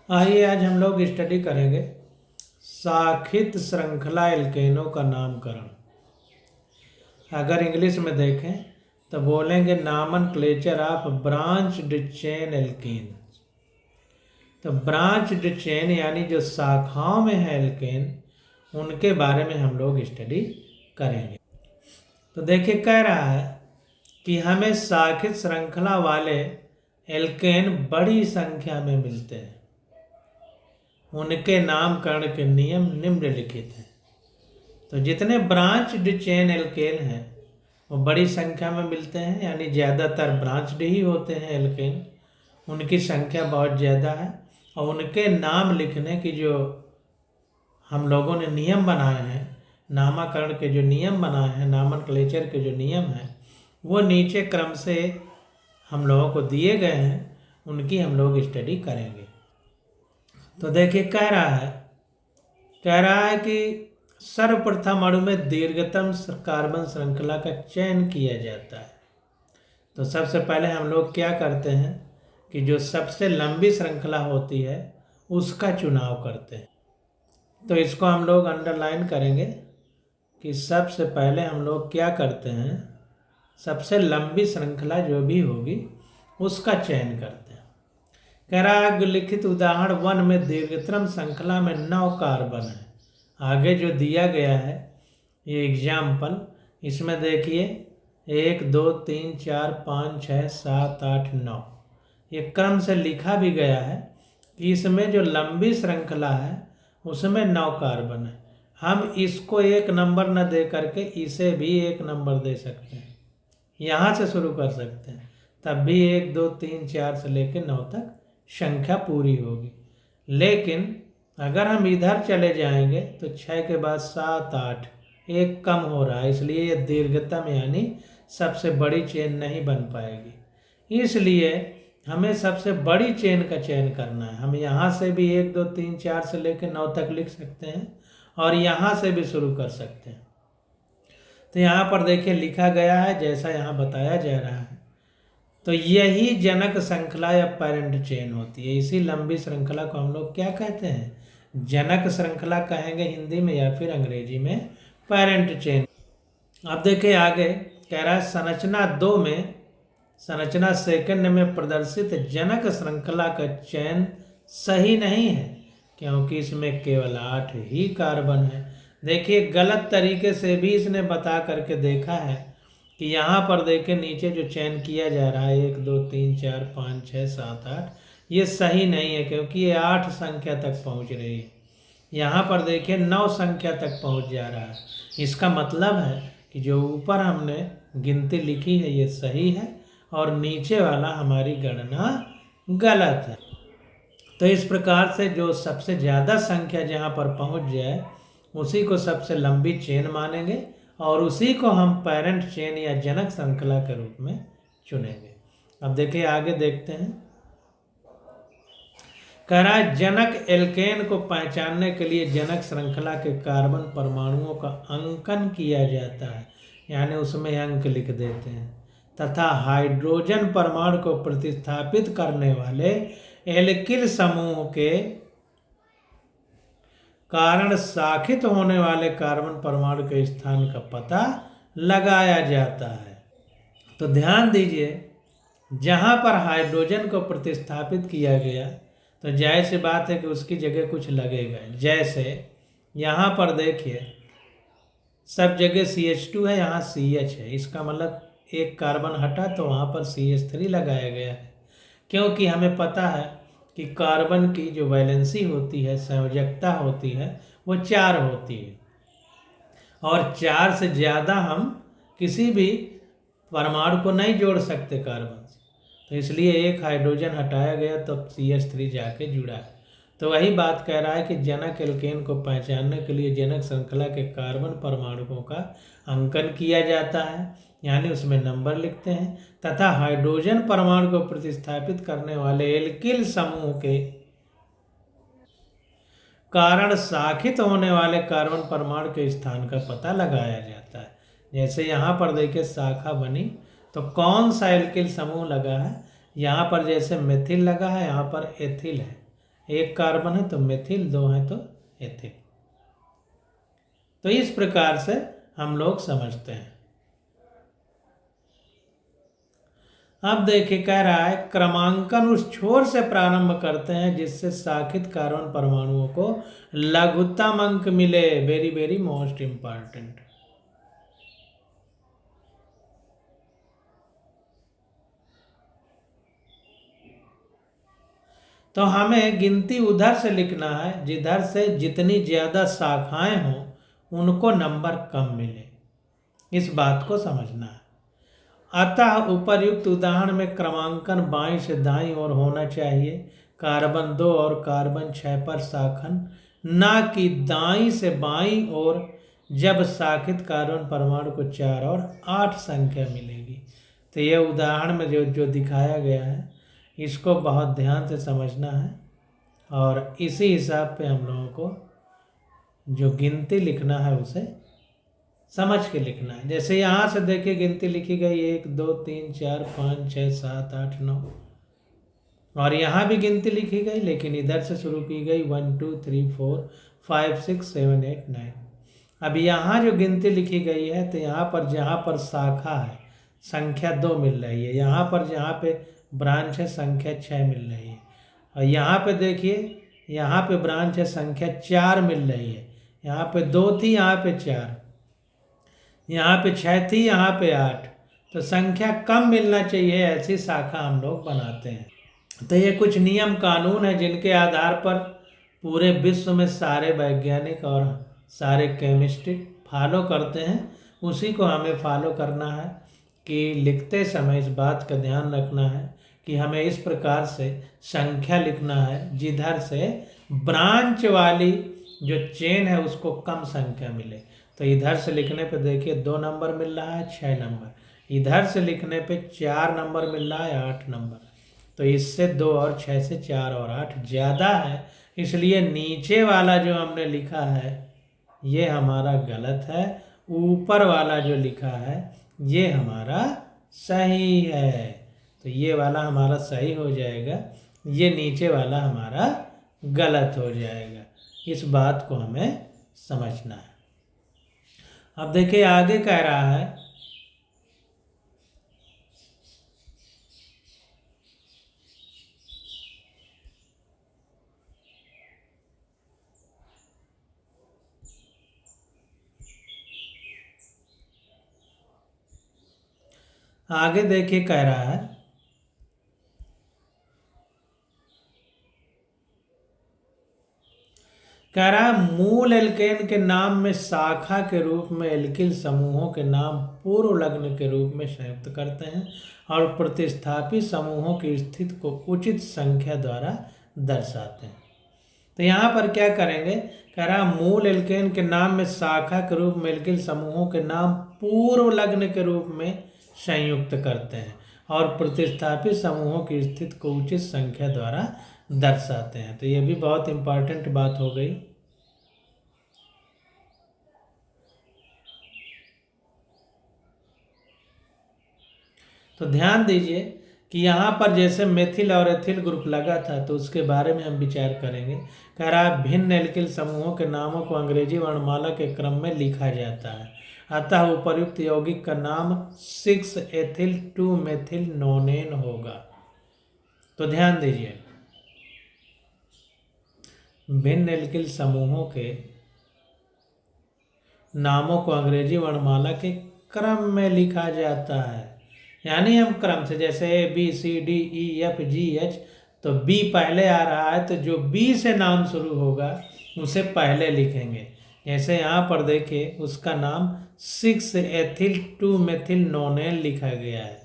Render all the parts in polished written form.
आइए आज हम लोग स्टडी करेंगे शाखित श्रृंखला एल्केनों का नामकरण। अगर इंग्लिश में देखें तो बोलेंगे nomenclature of branched chain alkane. तो ब्रांच्ड चेन यानी जो शाखाओं में है एल्केन, उनके बारे में हम लोग स्टडी करेंगे। तो देखिए कह रहा है कि हमें शाखित श्रृंखला वाले एल्केन बड़ी संख्या में मिलते हैं। उनके नामकरण के नियम निम्नलिखित हैं। तो जितने ब्रांच्ड चेन एल्केन हैं वो बड़ी संख्या में मिलते हैं, यानी ज़्यादातर ब्रांच्ड ही होते हैं एल्केन, उनकी संख्या बहुत ज़्यादा है। और उनके नाम लिखने की जो हम लोगों ने नियम बनाए हैं, नामकरण के जो नियम बनाए हैं, नॉमेनक्लेचर के जो नियम हैं, वो नीचे क्रम से हम लोगों को दिए गए हैं, उनकी हम लोग स्टडी करेंगे। तो देखिए कह रहा है कि सर्वप्रथम अणु में दीर्घतम कार्बन श्रृंखला का चयन किया जाता है। तो सबसे पहले हम लोग क्या करते हैं कि जो सबसे लंबी श्रृंखला होती है उसका चुनाव करते हैं। तो इसको हम लोग अंडरलाइन करेंगे कि सबसे पहले हम लोग क्या करते हैं, सबसे लंबी श्रृंखला जो भी होगी उसका चयन करते हैं। कह रहा है लिखित उदाहरण 1 में दीर्घतम श्रृंखला में 9 कार्बन है। आगे जो दिया गया है ये एग्जाम्पल, इसमें देखिए 1 2 3 4 5 6 7 8 9, ये क्रम से लिखा भी गया है कि इसमें जो लंबी श्रृंखला है उसमें 9 कार्बन है। हम इसको 1 नंबर न दे करके इसे भी 1 नंबर दे सकते हैं, यहाँ से शुरू कर सकते हैं, तब भी 1 2 3 4 से लेकर 9 तक संख्या पूरी होगी। लेकिन अगर हम इधर चले जाएंगे तो 6 के बाद 7 8, एक कम हो रहा है, इसलिए ये दीर्घतम यानी सबसे बड़ी चेन नहीं बन पाएगी। इसलिए हमें सबसे बड़ी चेन का चयन करना है। हम यहाँ से भी 1 2 3 4 से लेकर 9 तक लिख सकते हैं और यहाँ से भी शुरू कर सकते हैं। तो यहाँ पर देखिए लिखा गया है जैसा यहाँ बताया जा रहा है। तो यही जनक श्रृंखला या पेरेंट चेन होती है। इसी लंबी श्रृंखला को हम लोग क्या कहते हैं, जनक श्रृंखला कहेंगे हिंदी में, या फिर अंग्रेजी में पेरेंट चेन। अब देखिए आगे कह रहा है संरचना 2 में, संरचना सेकंड में प्रदर्शित जनक श्रृंखला का चयन सही नहीं है क्योंकि इसमें केवल 8 ही कार्बन है। देखिए गलत तरीके से भी इसने बता करके देखा है कि यहाँ पर देखें नीचे जो चयन किया जा रहा है 1 2 3 4 5 6 7 8, ये सही नहीं है क्योंकि ये 8 संख्या तक पहुँच रही है। यहाँ पर देखिए 9 संख्या तक पहुँच जा रहा है। इसका मतलब है कि जो ऊपर हमने गिनती लिखी है ये सही है और नीचे वाला हमारी गणना गलत है। तो इस प्रकार से जो सबसे ज़्यादा संख्या जहाँ पर पहुँच जाए उसी को सबसे लंबी चेन मानेंगे और उसी को हम पेरेंट चेन या जनक श्रृंखला के रूप में चुनेंगे। अब देखिए आगे देखते हैं। कह रहा है जनक एल्केन को पहचानने के लिए जनक श्रृंखला के कार्बन परमाणुओं का अंकन किया जाता है, यानी उसमें अंक लिख देते हैं, तथा हाइड्रोजन परमाणु को प्रतिस्थापित करने वाले एल्किल समूह के कारण शाखित होने वाले कार्बन परमाणु के स्थान का पता लगाया जाता है। तो ध्यान दीजिए जहाँ पर हाइड्रोजन को प्रतिस्थापित किया गया तो जाहिर सी बात है कि उसकी जगह कुछ लगेगा। जैसे यहाँ पर देखिए सब जगह CH2 है, यहाँ CH है, इसका मतलब एक कार्बन हटा तो वहाँ पर CH3 लगाया गया है, क्योंकि हमें पता है कि कार्बन की जो वैलेंसी होती है, संयोजकता होती है, वो 4 होती है और 4 से ज़्यादा हम किसी भी परमाणु को नहीं जोड़ सकते कार्बन से। तो इसलिए एक हाइड्रोजन हटाया गया तब CH3 जाके जुड़ा है। तो वही बात कह रहा है कि जनक एल्केन को पहचानने के लिए जनक श्रृंखला के कार्बन परमाणुओं का अंकन किया जाता है, यानी उसमें नंबर लिखते हैं, तथा हाइड्रोजन परमाणु को प्रतिस्थापित करने वाले एल्किल समूह के कारण शाखित होने वाले कार्बन परमाणु के स्थान का पता लगाया जाता है। जैसे यहाँ पर देखिए शाखा बनी तो कौन सा एल्किल समूह लगा है, यहाँ पर जैसे मेथिल लगा है, यहाँ पर एथिल है, एक कार्बन है तो मेथिल, दो है तो एथिल। तो इस प्रकार से हम लोग समझते हैं। अब देखिए कह रहा है क्रमांकन उस छोर से प्रारंभ करते हैं जिससे शाखित कार्बन परमाणुओं को लघुत्तम अंक मिले। Very very most important. तो हमें गिनती उधर से लिखना है जिधर से जितनी ज्यादा शाखाएं हों उनको नंबर कम मिले। इस बात को समझना है। अतः उपर्युक्त उदाहरण में क्रमांकन बाईं से दाईं ओर होना चाहिए, कार्बन 2 और कार्बन 6 पर शाखन, ना कि दाईं से बाईं ओर, जब शाखित कार्बन परमाणु को 4 और 8 संख्या मिलेगी। तो यह उदाहरण में जो दिखाया गया है इसको बहुत ध्यान से समझना है और इसी हिसाब पे हम लोगों को जो गिनती लिखना है उसे समझ के लिखना है। जैसे यहाँ से देखिए गिनती लिखी गई 1 2 3 4 5 6 7 8 9 और यहाँ भी गिनती लिखी गई लेकिन इधर से शुरू की गई 1 2 3 4 5 6 7 8 9। अब यहाँ जो गिनती लिखी गई है तो यहाँ पर जहाँ पर शाखा है संख्या 2 मिल रही है, यहाँ पर जहाँ पे ब्रांच है संख्या 6 मिल रही है और यहाँ पे देखिए यहाँ पे ब्रांच है संख्या 4 मिल रही है। यहाँ पे 2 थी, यहाँ पे 4, यहाँ पे 6 थी, यहाँ पे 8। तो संख्या कम मिलना चाहिए, ऐसी शाखा हम लोग बनाते हैं। तो ये कुछ नियम कानून है जिनके आधार पर पूरे विश्व में सारे वैज्ञानिक और सारे केमिस्ट्री फॉलो करते हैं। उसी को हमें फॉलो करना है कि लिखते समय इस बात का ध्यान रखना है कि हमें इस प्रकार से संख्या लिखना है जिधर से ब्रांच वाली जो चेन है उसको कम संख्या मिले। तो इधर से लिखने पे देखिए 2 नंबर मिल रहा है, 6 नंबर, इधर से लिखने पे 4 नंबर मिल रहा है, 8 नंबर। तो इससे 2 और 6 से 4 और 8 ज़्यादा है, इसलिए नीचे वाला जो हमने लिखा है ये हमारा गलत है, ऊपर वाला जो लिखा है ये हमारा सही है। तो ये वाला हमारा सही हो जाएगा, ये नीचे वाला हमारा गलत हो जाएगा। इस बात को हमें समझना है। अब देखिए आगे कह रहा है आगे देखिए कह रहा है मूल एल्केन के नाम में शाखा के रूप में एल्किल समूहों के नाम पूर्व लग्न के रूप में संयुक्त करते हैं और प्रतिस्थापी समूहों की स्थिति को उचित संख्या द्वारा दर्शाते हैं। तो यहाँ पर क्या करेंगे, कह रहा मूल एल्केन के नाम में शाखा के रूप में एल्किल समूहों के नाम पूर्व लग्न के रूप में संयुक्त करते हैं और प्रतिस्थापी समूहों की स्थिति को उचित संख्या द्वारा दर्शाते हैं। तो ये भी बहुत इंपॉर्टेंट बात हो गई। तो ध्यान दीजिए कि यहाँ पर जैसे मेथिल और एथिल ग्रुप लगा था तो उसके बारे में हम विचार करेंगे। कह रहा भिन्न एल्किल समूहों के नामों को अंग्रेजी वर्णमाला के क्रम में लिखा जाता है, अतः उपर्युक्त यौगिक का नाम 6 एथिल 2 मेथिल नोनेन होगा। तो ध्यान दीजिए भिन्न एल्किल समूहों के नामों को अंग्रेजी वर्णमाला के क्रम में लिखा जाता है, यानी हम क्रम से जैसे ABCDEFGH तो B पहले आ रहा है तो जो B से नाम शुरू होगा उसे पहले लिखेंगे। जैसे यहाँ पर देखिए उसका नाम 6 एथिल 2 मेथिल नोनेन लिखा गया है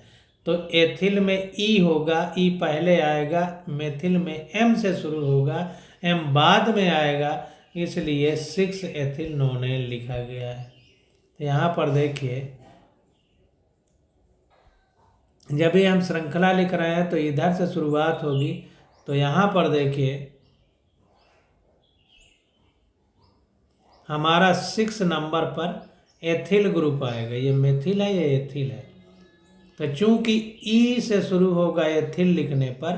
तो एथिल में E होगा, E पहले आएगा, मेथिल में M से शुरू होगा, M बाद में आएगा, इसलिए 6 एथिल नोनेन लिखा गया है। तो यहाँ पर देखिए जब भी हम श्रृंखला लिख रहे हैं तो इधर से शुरुआत होगी। तो यहाँ पर देखिए हमारा 6 नंबर पर एथिल ग्रुप आएगा, ये मेथिल है, ये एथिल है। तो चूंकि ई से शुरू होगा एथिल लिखने पर,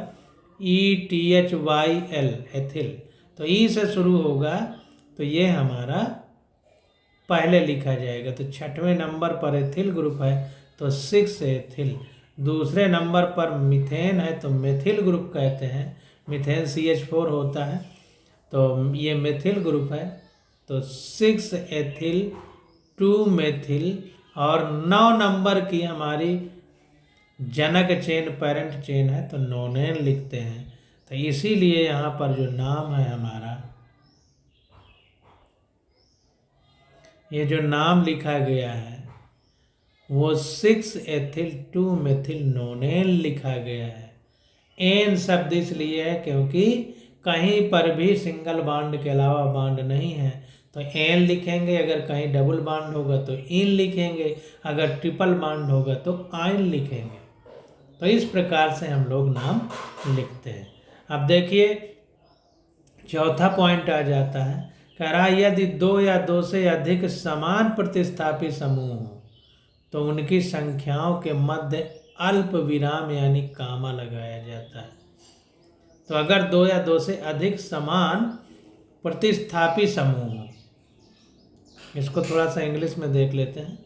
ETHYL एथिल, तो ई से शुरू होगा तो ये हमारा पहले लिखा जाएगा। तो 6वें नंबर पर एथिल ग्रुप है तो 6 एथिल। दूसरे नंबर पर मीथेन है तो मेथिल ग्रुप कहते हैं, मीथेन CH4 होता है, तो ये मेथिल ग्रुप है तो 6 एथिल 2 मेथिल। और 9 नंबर की हमारी जनक चेन पेरेंट चेन है तो नोनेन लिखते हैं। तो इसीलिए यहाँ पर जो नाम है हमारा, ये जो नाम लिखा गया है वो 6 एथिल 2 मेथिल नोनेन लिखा गया है। एन शब्द इसलिए है क्योंकि कहीं पर भी सिंगल बॉन्ड के अलावा बॉन्ड नहीं है तो एन लिखेंगे, अगर कहीं डबल बॉन्ड होगा तो इन लिखेंगे, अगर ट्रिपल बॉन्ड होगा तो आइन लिखेंगे। तो इस प्रकार से हम लोग नाम लिखते हैं। अब देखिए चौथा पॉइंट आ जाता है, कह रहा है यदि 2 या 2 से अधिक समान प्रतिस्थापी समूह हो तो उनकी संख्याओं के मध्य अल्प विराम यानी कामा लगाया जाता है। तो अगर 2 या 2 से अधिक समान प्रतिस्थापी समूह हो, इसको थोड़ा सा इंग्लिश में देख लेते हैं।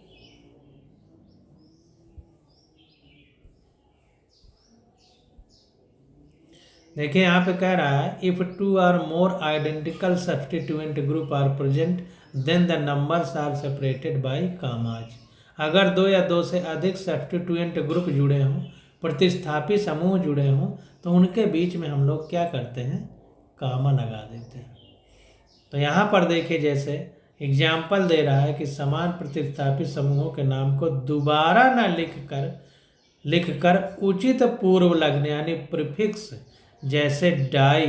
देखिए यहाँ पे कह रहा है if 2 or more identical substituent group are present then the numbers are separated by commas. अगर 2 या 2 से अधिक सब्स्टिट्यूएंट ग्रुप जुड़े हों, प्रतिस्थापी समूह जुड़े हों, तो उनके बीच में हम लोग क्या करते हैं, कामा लगा देते हैं। तो यहाँ पर देखिए जैसे एग्जाम्पल दे रहा है कि समान प्रतिस्थापी समूहों के नाम को दोबारा न लिखकर उचित पूर्व लगने यानी प्रीफिक्स, जैसे डाई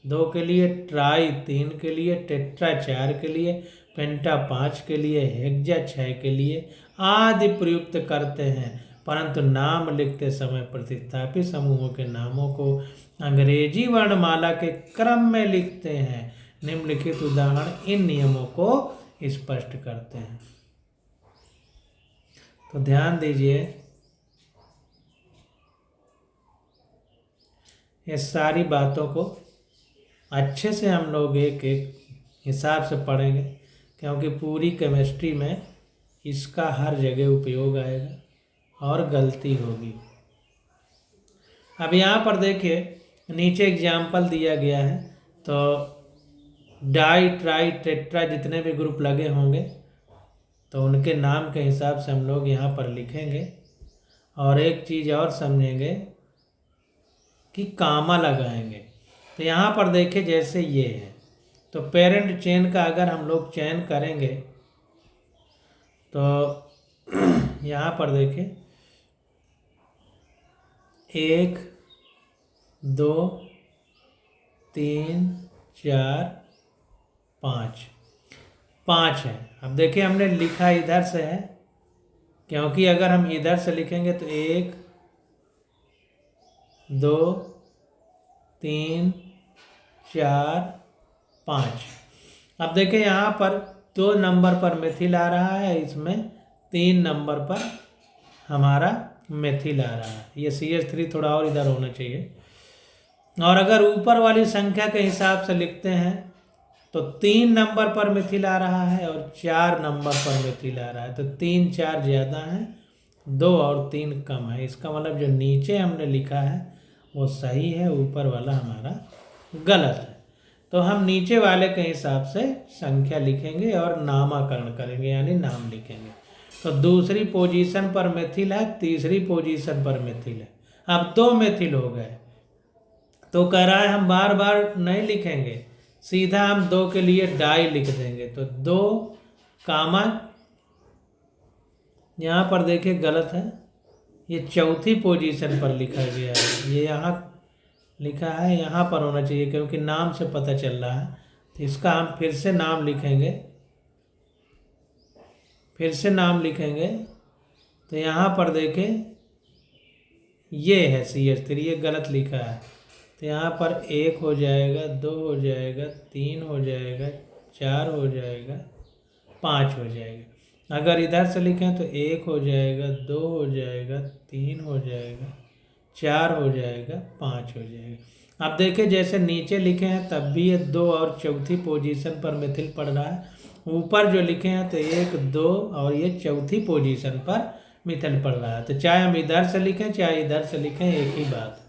2 के लिए, ट्राई 3 के लिए, टेट्रा 4 के लिए, पेंटा 5 के लिए, हेक्सा 6 के लिए आदि प्रयुक्त करते हैं, परंतु नाम लिखते समय प्रतिस्थापी समूहों के नामों को अंग्रेजी वर्णमाला के क्रम में लिखते हैं। निम्नलिखित उदाहरण इन नियमों को स्पष्ट करते हैं। तो ध्यान दीजिए, ये सारी बातों को अच्छे से हम लोग एक एक हिसाब से पढ़ेंगे, क्योंकि पूरी केमिस्ट्री में इसका हर जगह उपयोग आएगा और गलती होगी। अब यहाँ पर देखिए नीचे एग्जाम्पल दिया गया है, तो डाई ट्राई टेट्रा जितने भी ग्रुप लगे होंगे तो उनके नाम के हिसाब से हम लोग यहाँ पर लिखेंगे। और एक चीज़ और समझेंगे कि कामा लगाएंगे। तो यहाँ पर देखिए जैसे ये है, तो पेरेंट चेन का अगर हम लोग चयन करेंगे तो यहाँ पर देखिए 1 2 3 4 5 है। अब देखिए हमने लिखा इधर से है, क्योंकि अगर हम इधर से लिखेंगे तो 1 2 3 4 5। अब देखिए यहाँ पर 2 नंबर पर मेथिल आ रहा है, इसमें 3 नंबर पर हमारा मेथिल आ रहा है। ये CH3 थोड़ा और इधर होना चाहिए। और अगर ऊपर वाली संख्या के हिसाब से लिखते हैं तो 3 नंबर पर मेथिल आ रहा है और 4 नंबर पर मेथिल आ रहा है। तो 3 4 ज़्यादा है, 2 और 3 कम है। इसका मतलब जो नीचे हमने लिखा है वो सही है, ऊपर वाला हमारा गलत है। तो हम नीचे वाले के हिसाब से संख्या लिखेंगे और नामाकरण करेंगे यानी नाम लिखेंगे। तो दूसरी पोजीशन पर मेथिल है, तीसरी पोजीशन पर मेथिल है। अब 2 मेथिल हो गए, तो कह रहा है हम बार बार नहीं लिखेंगे, सीधा हम 2 के लिए डाई लिख देंगे। तो 2 कामा, यहाँ पर देखिए गलत है, ये चौथी पोजीशन पर लिखा गया है। ये यहाँ लिखा है, यहाँ पर होना चाहिए क्योंकि नाम से पता चल रहा है। तो इसका हम फिर से नाम लिखेंगे, तो यहाँ पर देखें ये है CH3, ये गलत लिखा है। तो यहाँ पर 1 हो जाएगा, 2 हो जाएगा, 3 हो जाएगा, 4 हो जाएगा, 5 हो जाएगा। अगर इधर से लिखें तो 1 हो जाएगा, 2 हो जाएगा, 3 हो जाएगा, 4 हो जाएगा, 5 हो जाएगा। अब देखिए जैसे नीचे लिखे हैं तब भी ये 2 और चौथी पोजीशन पर मिथिल पड़ रहा है, ऊपर जो लिखे हैं तो 1 2 और ये चौथी पोजीशन पर मिथिल पड़ रहा है। तो चाहे हम इधर से लिखें चाहे इधर से लिखें एक ही बात,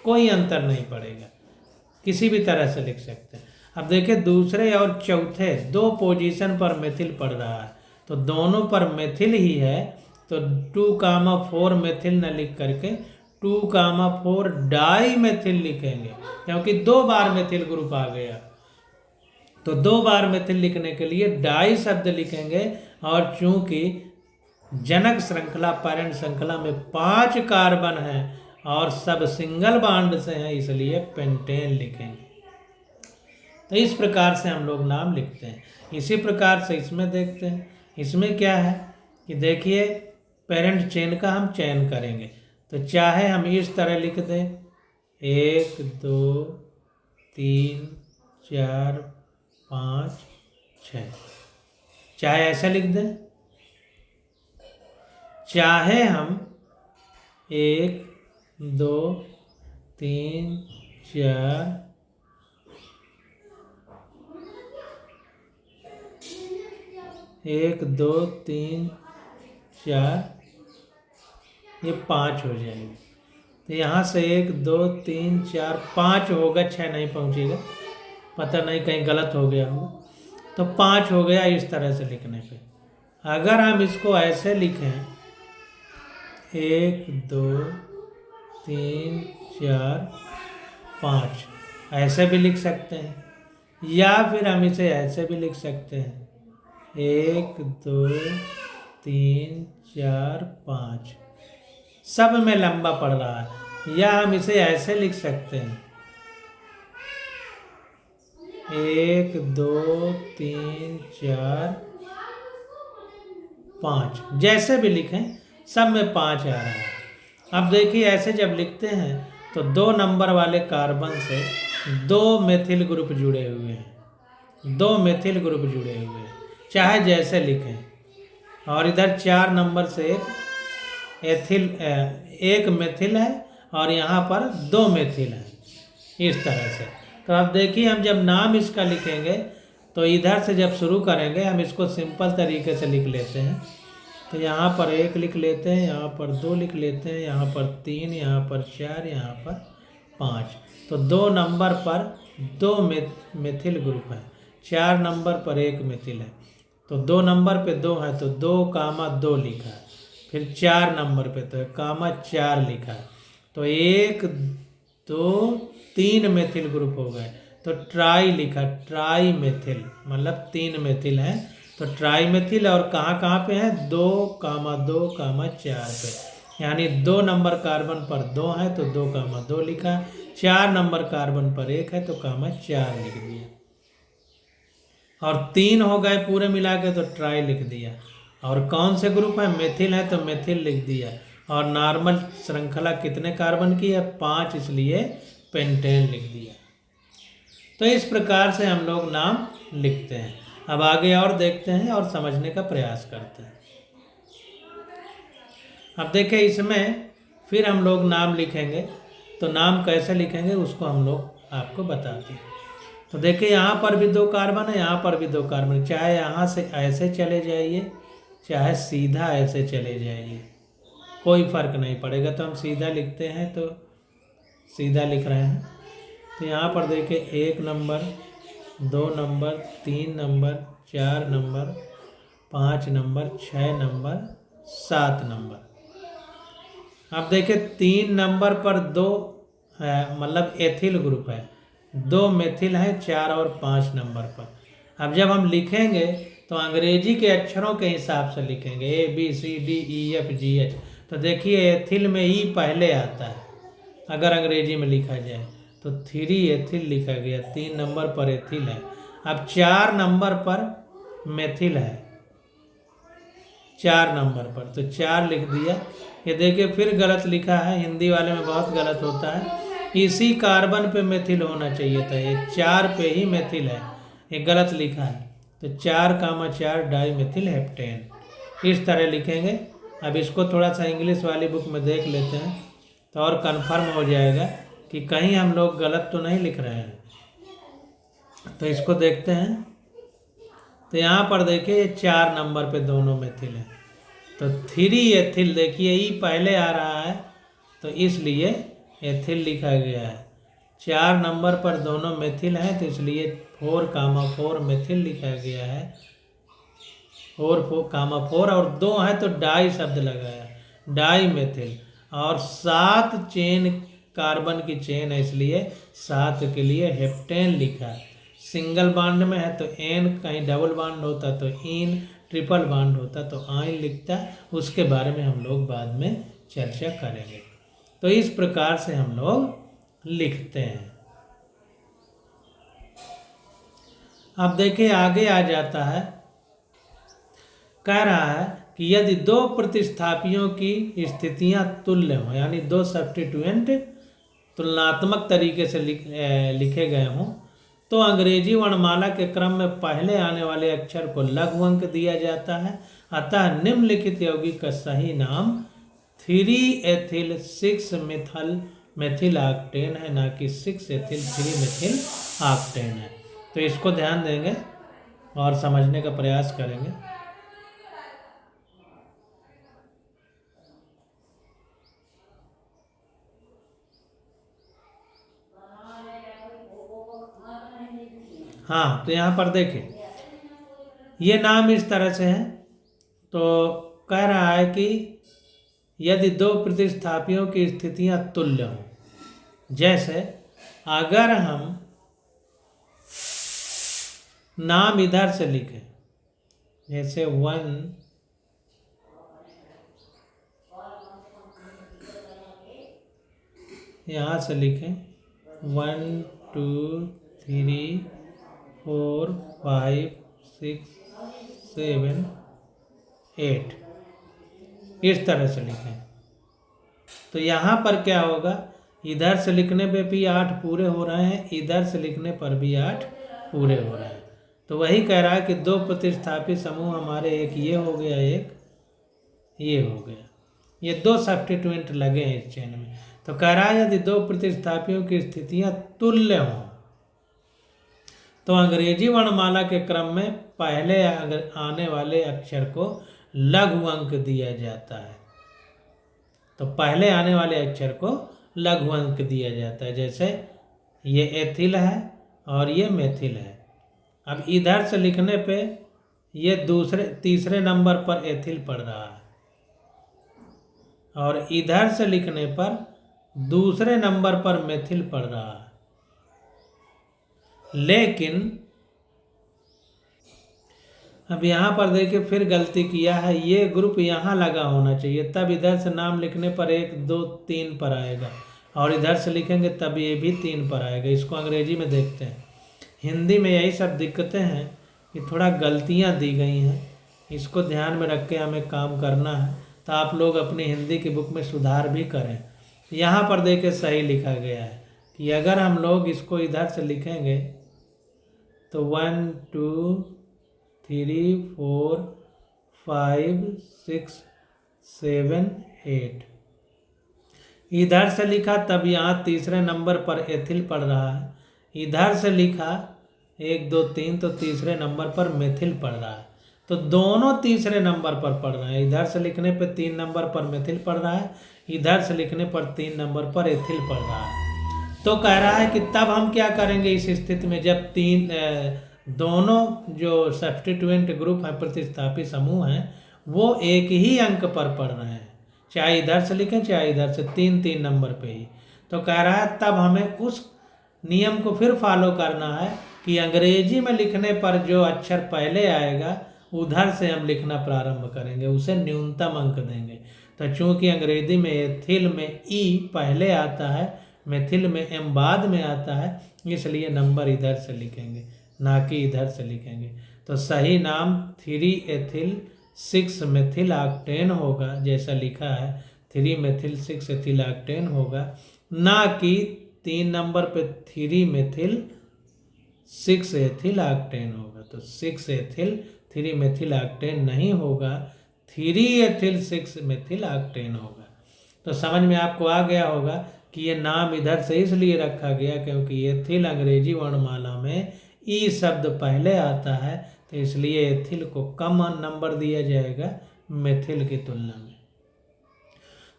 कोई अंतर नहीं पड़ेगा, किसी भी तरह से लिख सकते हैं। अब देखिए दूसरे और चौथे 2 पोजीशन पर मिथिल पड़ रहा है, तो दोनों पर मिथिल ही है, तो 2,4 मिथिल न लिख करके 2,4 डाई मिथिल लिखेंगे, क्योंकि 2 बार मिथिल ग्रुप आ गया। तो 2 बार मिथिल लिखने के लिए डाई शब्द लिखेंगे, और चूंकि जनक श्रृंखला पैरेंट श्रृंखला में 5 कार्बन हैं और सब सिंगल बॉन्ड से हैं, इसलिए पेंटेन लिखेंगे। तो इस प्रकार से हम लोग नाम लिखते हैं। इसी प्रकार से इसमें देखते हैं, इसमें क्या है कि देखिए पेरेंट चेन का हम चयन करेंगे, तो चाहे हम इस तरह लिख दें 1 2 3 4 5 6, चाहे ऐसा लिख दें, चाहे हम 1 2 3 4 1 2 3 4 ये 5 हो जाएगी। तो यहाँ से 1 2 3 4 5 होगा, 6 नहीं पहुँचेगा, पता नहीं कहीं गलत हो गया होगा, तो 5 हो गया इस तरह से लिखने पे। अगर हम इसको ऐसे लिखें 1 2 3 4 5, ऐसे भी लिख सकते हैं, या फिर हम इसे ऐसे भी लिख सकते हैं 1 2 3 4 5, सब में लंबा पड़ रहा है। या हम इसे ऐसे लिख सकते हैं 1 2 3 4 5, जैसे भी लिखें सब में 5 आ रहा है। अब देखिए ऐसे जब लिखते हैं तो 2 नंबर वाले कार्बन से 2 मेथिल ग्रुप जुड़े हुए हैं, 2 मेथिल ग्रुप जुड़े हुए हैं, चाहे जैसे लिखें। और इधर 4 नंबर से एक मेथिल है और यहाँ पर 2 मेथिल है, इस तरह से। तो अब देखिए हम जब नाम इसका लिखेंगे तो इधर से जब शुरू करेंगे हम इसको सिंपल तरीके से लिख लेते हैं। तो यहाँ पर 1 लिख लेते हैं, यहाँ पर 2 लिख लेते हैं, यहाँ पर 3, यहाँ पर 4, यहाँ पर 5। तो 2 नंबर पर 2 मेथिल ग्रुप है, 4 नंबर पर 1 मेथिल है, तो 2 नंबर पे 2 है तो 2,2 लिखा है। फिर 4 नंबर पे तो 4 लिखा है, तो 1 2 3 मेथिल ग्रुप हो गए, तो ट्राई लिखा, ट्राई मेथिल मतलब 3 मेथिल है, तो ट्राई मेथिल। और कहाँ कहाँ पे है 2,2, 4 पे, यानी 2 नंबर कार्बन पर 2 है तो 2,2 लिखा, 4 नंबर कार्बन पर 1 है तो 4 लिख दिया, और 3 हो गए पूरे मिला के तो ट्राई लिख दिया। और कौन से ग्रुप है मेथिल है तो मेथिल लिख दिया। और नॉर्मल श्रृंखला कितने कार्बन की है 5, इसलिए पेंटेन लिख दिया। तो इस प्रकार से हम लोग नाम लिखते हैं। अब आगे और देखते हैं और समझने का प्रयास करते हैं। अब देखिए इसमें फिर हम लोग नाम लिखेंगे, तो नाम कैसे लिखेंगे उसको हम लोग आपको बताते हैं। तो देखिए यहाँ पर भी 2 कार्बन है, यहाँ पर भी 2 कार्बन, चाहे यहाँ से ऐसे चले जाइए चाहे सीधा ऐसे चले जाइए, कोई फर्क नहीं पड़ेगा। तो हम सीधा लिखते हैं तो सीधा लिख रहे हैं। तो यहाँ पर देखिए 1 number 2 number 3 number 4 number 5 number 6 number 7 number. अब देखिए 3 नंबर पर 2 है, मतलब एथिल ग्रुप है, 2 मेथिल है 4 और 5 नंबर पर। अब जब हम लिखेंगे तो अंग्रेजी के अक्षरों के हिसाब से लिखेंगे ABCDEFGH। तो देखिए एथिल में ई पहले आता है, अगर अंग्रेजी में लिखा जाए तो 3 एथिल लिखा गया, 3 नंबर पर एथिल है। अब 4 नंबर पर मेथिल है, 4 नंबर पर तो 4 लिख दिया। ये देखिए फिर गलत लिखा है, हिंदी वाले में बहुत गलत होता है, इसी कार्बन पे मेथिल होना चाहिए था, ये 4 पे ही मेथिल है, ये गलत लिखा है। तो 4,4 डाई मेथिल हेप्टेन, इस तरह लिखेंगे। अब इसको थोड़ा सा इंग्लिश वाली बुक में देख लेते हैं तो और कंफर्म हो जाएगा कि कहीं हम लोग गलत तो नहीं लिख रहे हैं। तो इसको देखते हैं। तो यहाँ पर देखिए 4 नंबर पे दोनों मेथिल है, तो 3 एथिल, देखिए ई पहले आ रहा है तो इसलिए एथिल लिखा गया है। 4 नंबर पर दोनों मेथिल हैं तो इसलिए 4,4 मेथिल लिखा गया है। 4,4 और 2 है तो डाई शब्द लगा है, डाई मेथिल। और 7 चेन कार्बन की चेन है इसलिए 7 के लिए हेप्टेन लिखा है। सिंगल बाड में है तो एन, कहीं डबल बाड होता तो इन, ट्रिपल बाड होता तो आइन लिखता। उसके बारे में हम लोग बाद में चर्चा करेंगे। तो इस प्रकार से हम लोग लिखते हैं। अब देखिए आगे आ जाता है, कह रहा है कि यदि 2 प्रतिस्थापियों की स्थितियां तुल्य हों, यानी 2 सब्स्टिट्यूएंट तुलनात्मक तरीके से लिखे गए हों, तो अंग्रेजी वर्णमाला के क्रम में पहले आने वाले अक्षर को लघु अंक दिया जाता है। अतः निम्नलिखित यौगिक का सही नाम 3 एथिल 6 मेथिल ऑक्टेन है, ना कि 6 एथिल 3 मेथिल ऑक्टेन है। तो इसको ध्यान देंगे और समझने का प्रयास करेंगे। हाँ, तो यहाँ पर देखें ये नाम इस तरह से है। तो कह रहा है कि यदि 2 प्रतिस्थापियों की स्थितियां तुल्य हों, जैसे अगर हम नाम इधर से लिखें, जैसे 1 यहाँ से लिखें 1 2 3 4 5 6 7 8, इस तरह से लिखें। तो यहाँ पर क्या होगा, इधर से लिखने पे भी 8 पूरे हो रहे हैं, इधर से लिखने पर भी 8 पूरे हो रहे हैं। तो वही कह रहा है कि 2 प्रतिस्थापित समूह हमारे, एक ये हो गया, एक ये हो गया, ये 2 सब्स्टिट्यूएंट लगे हैं इस चेन में। तो कह रहा है यदि 2 प्रतिस्थापियों की स्थितियां तुल्य हों तो अंग्रेजी वर्णमाला के क्रम में पहले आने वाले अक्षर को लघु अंक दिया जाता है। तो पहले आने वाले अक्षर को लघु अंक दिया जाता है। जैसे ये एथिल है और ये मेथिल है। अब इधर से लिखने पे ये तीसरे नंबर पर एथिल पड़ रहा है और इधर से लिखने पर दूसरे नंबर पर मेथिल पड़ रहा है। लेकिन अब यहाँ पर देखिए फिर गलती किया है, ये ग्रुप यहाँ लगा होना चाहिए, तब इधर से नाम लिखने पर 1 2 3 पर आएगा और इधर से लिखेंगे तब ये भी 3 पर आएगा। इसको अंग्रेजी में देखते हैं। हिंदी में यही सब दिक्कतें हैं कि थोड़ा गलतियाँ दी गई हैं, इसको ध्यान में रख के हमें काम करना है। तो आप लोग अपनी हिंदी की बुक में सुधार भी करें। यहाँ पर देखिए सही लिखा गया है कि अगर हम लोग इसको इधर से लिखेंगे तो 1 2 3 4 5 6 7 8, इधर से लिखा तब यहाँ तीसरे नंबर पर एथिल पड़ रहा है। इधर से लिखा 1 2 3 तो तीसरे नंबर पर मेथिल पड़ रहा है। तो दोनों तीसरे नंबर पर पड़ रहे हैं। इधर से लिखने पर 3 नंबर पर मेथिल पड़ रहा है, इधर से लिखने पर 3 नंबर पर एथिल पड़ रहा है। तो कह रहा है कि तब हम क्या करेंगे इस स्थिति में, जब दोनों जो सब्स्टिट्यूएंट ग्रुप हैं, प्रतिस्थापित समूह हैं, वो एक ही अंक पर पढ़ रहे हैं, चाहे इधर से लिखें चाहे इधर से, 3 नंबर पे ही। तो कह रहा है तब हमें उस नियम को फिर फॉलो करना है कि अंग्रेजी में लिखने पर जो अक्षर पहले आएगा उधर से हम लिखना प्रारंभ करेंगे, उसे न्यूनतम अंक देंगे। तो चूंकि अंग्रेजी में एथिल में ई पहले आता है, मेथिल में एम बाद में आता है, इसलिए नंबर इधर से लिखेंगे ना कि इधर से लिखेंगे। तो सही नाम 3 एथिल 6 मेथिल ऑक्टेन होगा, जैसा लिखा है 3 मेथिल 6 एथिल ऑक्टेन होगा, ना कि 3 नंबर पे 3 मेथिल 6 एथिल ऑक्टेन होगा। तो 6 एथिल 3 मेथिल ऑक्टेन नहीं होगा, 3 एथिल 6 मेथिल ऑक्टेन होगा। तो समझ में आपको आ गया होगा कि ये नाम इधर से इसलिए रखा गया क्योंकि एथिल अंग्रेजी वर्णमाला में ई शब्द पहले आता है, तो इसलिए एथिल को कम नंबर दिया जाएगा मेथिल की तुलना में।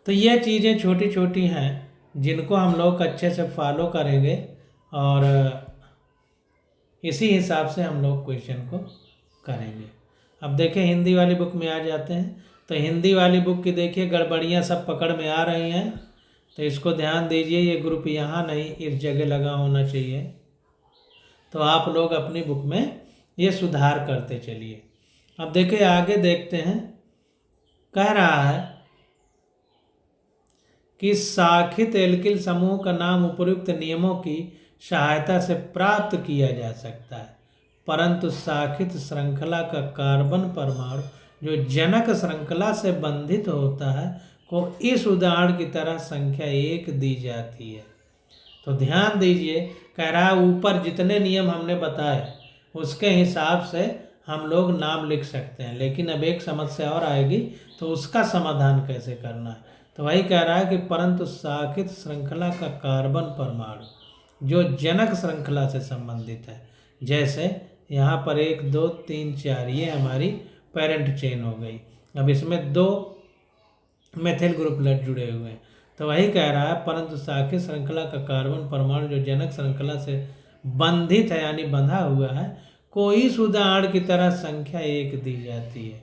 तो ये चीज़ें छोटी छोटी हैं जिनको हम लोग अच्छे से फॉलो करेंगे और इसी हिसाब से हम लोग क्वेश्चन को करेंगे। अब देखें हिंदी वाली बुक में आ जाते हैं। तो हिंदी वाली बुक की देखिए गड़बड़ियाँ सब पकड़ में आ रही हैं, तो इसको ध्यान दीजिए। ये ग्रुप यहाँ नहीं इस जगह लगा होना चाहिए, तो आप लोग अपनी बुक में ये सुधार करते चलिए। अब देखिए आगे देखते हैं। कह रहा है कि साखित एल्किल समूह का नाम उपयुक्त नियमों की सहायता से प्राप्त किया जा सकता है, परंतु साखित श्रृंखला का कार्बन परमाणु जो जनक श्रृंखला से बंधित होता है को इस उदाहरण की तरह संख्या 1 दी जाती है। तो ध्यान दीजिए, कह रहा है ऊपर जितने नियम हमने बताए उसके हिसाब से हम लोग नाम लिख सकते हैं, लेकिन अब एक समस्या और आएगी, तो उसका समाधान कैसे करना है। तो वही कह रहा है कि परंतु साखित श्रृंखला का कार्बन परमाणु जो जनक श्रृंखला से संबंधित है, जैसे यहाँ पर 1 2 3 4 ये हमारी पेरेंट चेन हो गई। अब इसमें 2 मेथिल ग्रुप लेट जुड़े हुए हैं, तो वही कह रहा है परंतु साखित श्रृंखला का कार्बन परमाणु जो जनक श्रृंखला से बंधित है यानी बंधा हुआ है को इस उदाहरण की तरह संख्या 1 दी जाती है।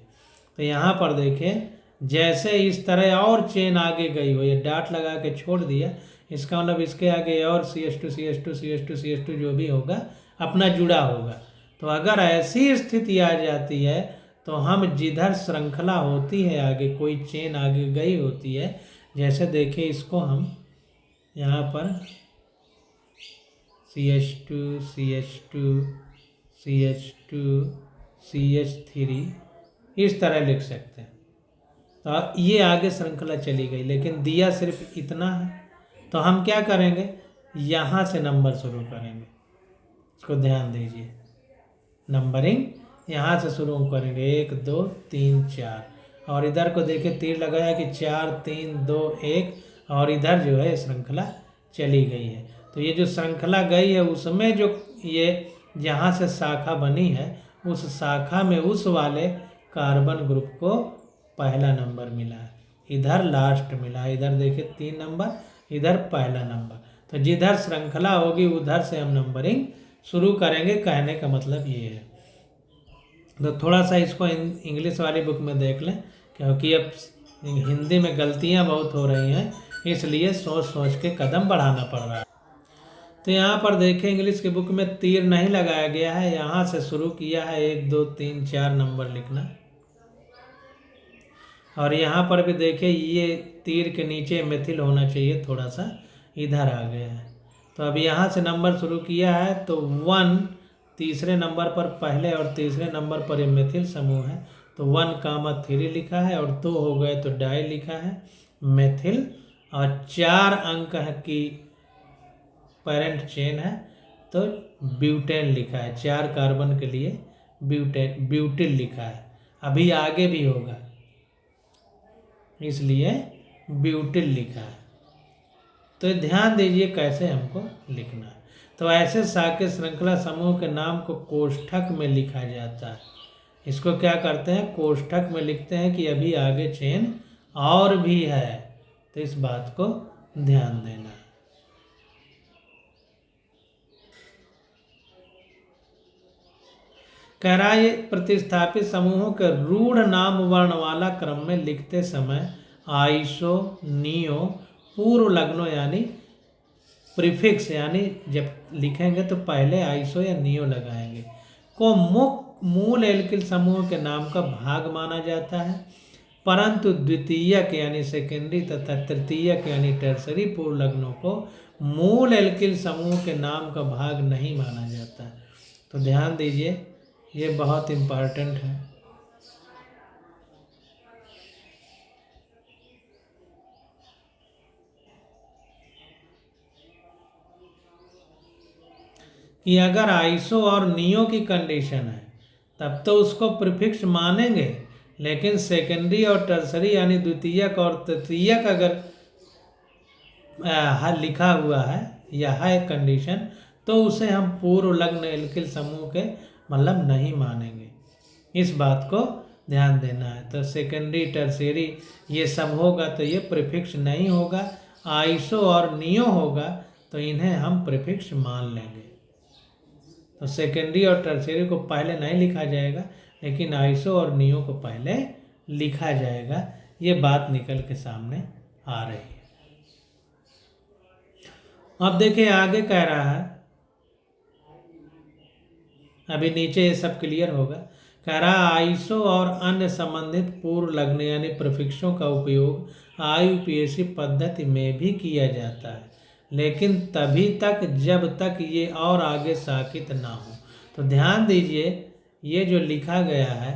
तो यहाँ पर देखें जैसे इस तरह और चेन आगे गई हो, ये डाट लगा के छोड़ दिया, इसका मतलब इसके आगे और CH2 CH2 CH2 CH2 जो भी होगा अपना जुड़ा होगा। तो अगर ऐसी स्थिति आ जाती है तो हम जिधर श्रृंखला होती है आगे कोई चेन आगे गई होती है, जैसे देखिए इसको हम यहाँ पर CH2 CH2 CH2 CH3 इस तरह लिख सकते हैं। तो ये आगे श्रृंखला चली गई, लेकिन दिया सिर्फ इतना है, तो हम क्या करेंगे यहाँ से नंबर शुरू करेंगे। इसको ध्यान दीजिए, नंबरिंग यहाँ से शुरू करेंगे 1 2 3 4, और इधर को देखिए तीर लगाया कि 4 3 2 1, और इधर जो है श्रृंखला चली गई है। तो ये जो श्रृंखला गई है उसमें जो ये जहाँ से शाखा बनी है उस शाखा में उस वाले कार्बन ग्रुप को पहला नंबर मिला है, इधर लास्ट मिला, इधर देखिए 3 नंबर, इधर पहला नंबर। तो जिधर श्रृंखला होगी उधर से हम नंबरिंग शुरू करेंगे, कहने का मतलब ये है। तो थोड़ा सा इसको इंग्लिश वाली बुक में देख लें, क्योंकि अब हिंदी में गलतियां बहुत हो रही हैं, इसलिए सोच सोच के कदम बढ़ाना पड़ रहा है। तो यहाँ पर देखें इंग्लिश की बुक में तीर नहीं लगाया गया है, यहाँ से शुरू किया है 1 2 3 4 नंबर लिखना, और यहाँ पर भी देखिए ये तीर के नीचे मेथिल होना चाहिए, थोड़ा सा इधर आ गया है। तो अब यहाँ से नंबर शुरू किया है, तो 1 तीसरे नंबर पर पहले और तीसरे नंबर पर ये मेथिल समूह है, तो 1,3 लिखा है, और 2 हो गए तो डाई लिखा है मेथिल, और 4 अंक है कि पेरेंट चेन है तो ब्यूटेन लिखा है, 4 कार्बन के लिए ब्यूटिल लिखा है। अभी आगे भी होगा इसलिए ब्यूटिल लिखा है। तो ध्यान दीजिए कैसे हमको लिखना है। तो ऐसे साके श्रृंखला समूह के नाम को कोष्ठक में लिखा जाता है। इसको क्या करते हैं, कोष्ठक में लिखते हैं कि अभी आगे चेन और भी है, तो इस बात को ध्यान देना है। कह रहा है प्रतिस्थापित समूहों के रूढ़ नाम वर्ण वाला क्रम में लिखते समय आइसो नियो पूर्व लग्नो यानी प्रीफिक्स यानी जब लिखेंगे तो पहले आइसो या नियो लगाएंगे को मूल एल्किल समूह के नाम का भाग माना जाता है, परंतु द्वितीयक यानी सेकेंडरी तथा तृतीयक यानी टर्सरी पूर्व लग्नों को मूल एल्किल समूह के नाम का भाग नहीं माना जाता। तो ध्यान दीजिए, ये बहुत इम्पॉर्टेंट है। कि अगर आइसो और नियो की कंडीशन है तब तो उसको प्रीफिक्स मानेंगे, लेकिन सेकेंडरी और टर्सरी यानी द्वितीयक और तृतीयक अगर लिखा हुआ है या है कंडीशन, तो उसे हम पूर्व लग्न एल्किल समूह के मतलब नहीं मानेंगे। इस बात को ध्यान देना है। तो सेकेंडरी टर्शियरी ये सब होगा तो ये प्रीफिक्स नहीं होगा। आइसो और नियो होगा तो इन्हें हम प्रीफिक्स मान लेंगे। तो सेकेंडरी और टर्शियरी को पहले नहीं लिखा जाएगा, लेकिन आइसो और नियो को पहले लिखा जाएगा। ये बात निकल के सामने आ रही है। अब देखिए आगे कह रहा है, अभी नीचे ये सब क्लियर होगा। कह रहा है आइसो और अन्य संबंधित पूर्व लग्न यानी प्रीफिक्सों का उपयोग IUPAC पद्धति में भी किया जाता है, लेकिन तभी तक जब तक ये और आगे साकित ना हो। तो ध्यान दीजिए, ये जो लिखा गया है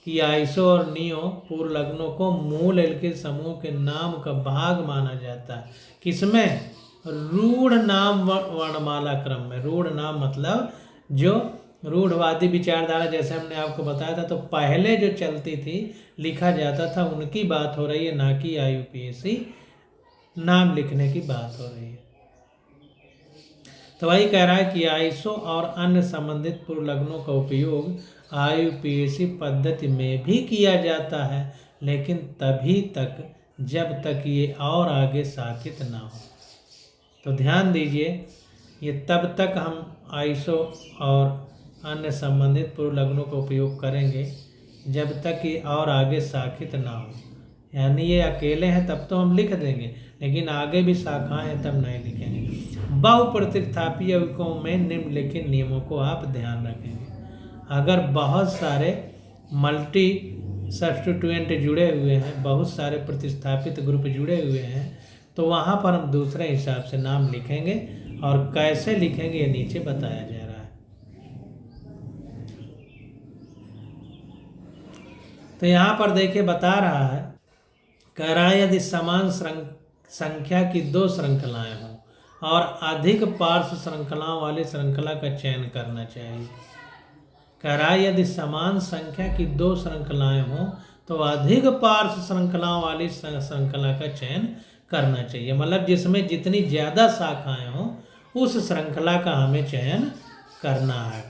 कि आइसो और नियो पूर्व लग्नों को मूल एल्किल समूह के नाम का भाग माना जाता है। किसमें? रूढ़ नाम वर्णमाला क्रम में। रूढ़ नाम मतलब जो रूढ़वादी विचारधारा, जैसे हमने आपको बताया था, तो पहले जो चलती थी लिखा जाता था उनकी बात हो रही है, ना कि IUPAC नाम लिखने की बात हो रही है। तो वही कह रहा है कि आइसो और अन्य संबंधित पूर्व लग्नों का उपयोग IUPAC पद्धति में भी किया जाता है, लेकिन तभी तक जब तक ये और आगे साकित ना हो। तो ध्यान दीजिए, ये तब तक हम आइसो और अन्य संबंधित पूर्व लग्नों का उपयोग करेंगे जब तक ये और आगे साकित ना हो। यानी ये अकेले हैं तब तो हम लिख देंगे, लेकिन आगे भी शाखाएं हैं तब नहीं लिखेंगे। बहुप्रतिस्थापी यौगिकों में निम्नलिखित नियमों को आप ध्यान रखेंगे। अगर बहुत सारे मल्टी सब्स्टिट्यूएंट जुड़े हुए हैं, बहुत सारे प्रतिस्थापित ग्रुप जुड़े हुए हैं, तो वहाँ पर हम दूसरे हिसाब से नाम लिखेंगे। और कैसे लिखेंगे ये नीचे बताया जा रहा है। तो यहाँ पर देखिए बता रहा है, कह रहा है यदि समान संख्या की 2 श्रृंखलाएं हों और अधिक पार्श्व श्रृंखलाओं वाली श्रृंखला का चयन करना चाहिए। कह रहा है यदि समान संख्या की 2 श्रृंखलाएं हों तो अधिक पार्श्व श्रृंखलाओं वाली श्रृंखला का चयन करना चाहिए। मतलब जिसमें जितनी ज़्यादा शाखाएं हों उस श्रृंखला का हमें चयन करना है।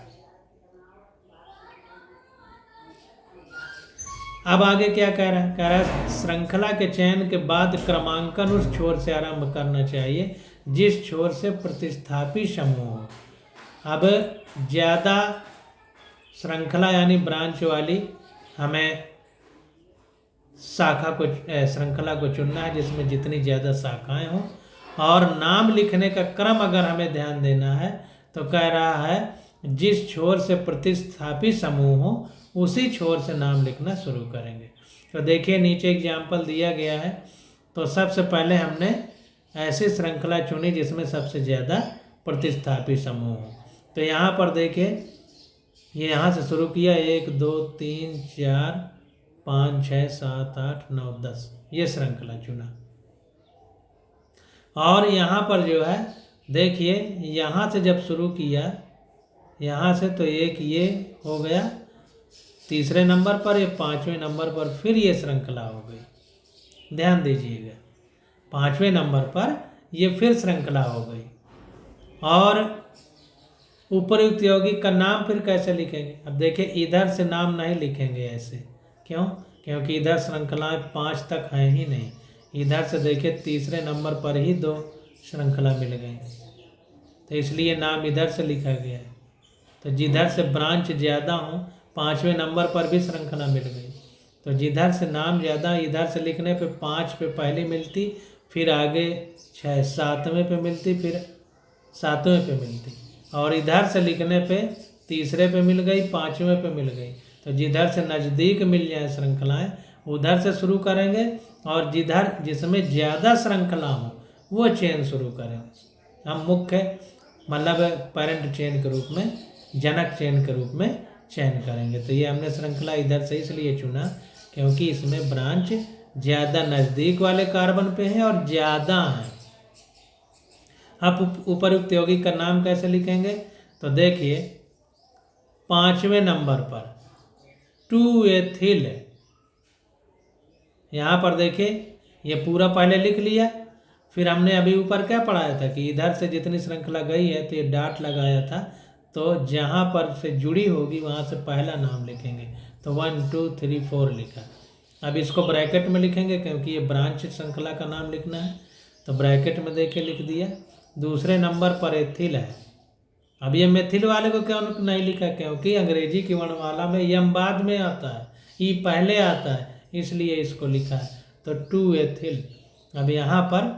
अब आगे क्या कह रहा है? कह रहा है श्रृंखला के चयन के बाद क्रमांकन उस छोर से आरंभ करना चाहिए जिस छोर से प्रतिस्थापी समूह हो। अब ज़्यादा श्रृंखला यानी ब्रांच वाली हमें श्रृंखला को चुनना है जिसमें जितनी ज़्यादा शाखाएं हों। और नाम लिखने का क्रम अगर हमें ध्यान देना है तो कह रहा है जिस छोर से प्रतिस्थापी समूह हो उसी छोर से नाम लिखना शुरू करेंगे। तो देखिए नीचे एग्जाम्पल दिया गया है। तो सबसे पहले हमने ऐसी श्रृंखला चुनी जिसमें सबसे ज़्यादा प्रतिस्थापी समूह हो। तो यहाँ पर देखिए ये यहाँ से शुरू किया, 1 2 3 4 5 6 7 8 9 10 ये श्रृंखला चुना। और यहाँ पर जो है देखिए यहाँ से जब शुरू किया यहाँ से, तो एक ये हो गया तीसरे नंबर पर, ये 5वें नंबर पर फिर ये श्रृंखला हो गई। ध्यान दीजिएगा 5वें नंबर पर ये फिर श्रृंखला हो गई। और उपर्युक्त यौगिक का नाम फिर कैसे लिखेंगे? अब देखिए इधर से नाम नहीं लिखेंगे ऐसे। क्यों? क्योंकि इधर श्रृंखलाएं 5 तक हैं ही नहीं। इधर से देखिए तीसरे नंबर पर ही 2 श्रृंखला मिल गई, तो इसलिए नाम इधर से लिखा गया है। तो जिधर से ब्रांच ज़्यादा हो 5वें नंबर पर भी श्रृंखला मिल गई, तो जिधर से नाम ज़्यादा इधर से लिखने पे 5 पे पहली मिलती, फिर आगे 6 7वें पे मिलती, फिर 7वें पे मिलती, और इधर से लिखने पे तीसरे पे मिल गई, 5वें पे मिल गई। तो जिधर से नज़दीक मिल जाए श्रृंखलाएं उधर से शुरू करेंगे, और जिसमें ज़्यादा श्रृंखला हो वो चेन शुरू करेंगे। हम मुख्य मतलब पेरेंट चेन के रूप में, जनक चेन के रूप में चयन करेंगे। तो ये हमने श्रृंखला इधर से इसलिए चुना क्योंकि इसमें ब्रांच ज़्यादा नज़दीक वाले कार्बन पे है और ज़्यादा हैं। अब उपर्युक्त यौगिक का नाम कैसे लिखेंगे? तो देखिए 5वें नंबर पर 2-एथिल है। यहाँ पर देखिए ये पूरा पहले लिख लिया, फिर हमने अभी ऊपर क्या पढ़ाया था कि इधर से जितनी श्रृंखला गई है तो ये डॉट लगाया था, तो जहाँ पर से जुड़ी होगी वहाँ से पहला नाम लिखेंगे। तो 1 2 3 4 लिखा। अब इसको ब्रैकेट में लिखेंगे क्योंकि ये ब्रांच श्रृंखला का नाम लिखना है, तो ब्रैकेट में देके लिख दिया। दूसरे नंबर पर एथिल है। अब ये मेथिल वाले को क्यों नहीं लिखा, क्योंकि अंग्रेजी की वर्णमाला में यम बाद में आता है, ई पहले आता है, इसलिए इसको लिखा है। तो 2 एथिल। अब यहाँ पर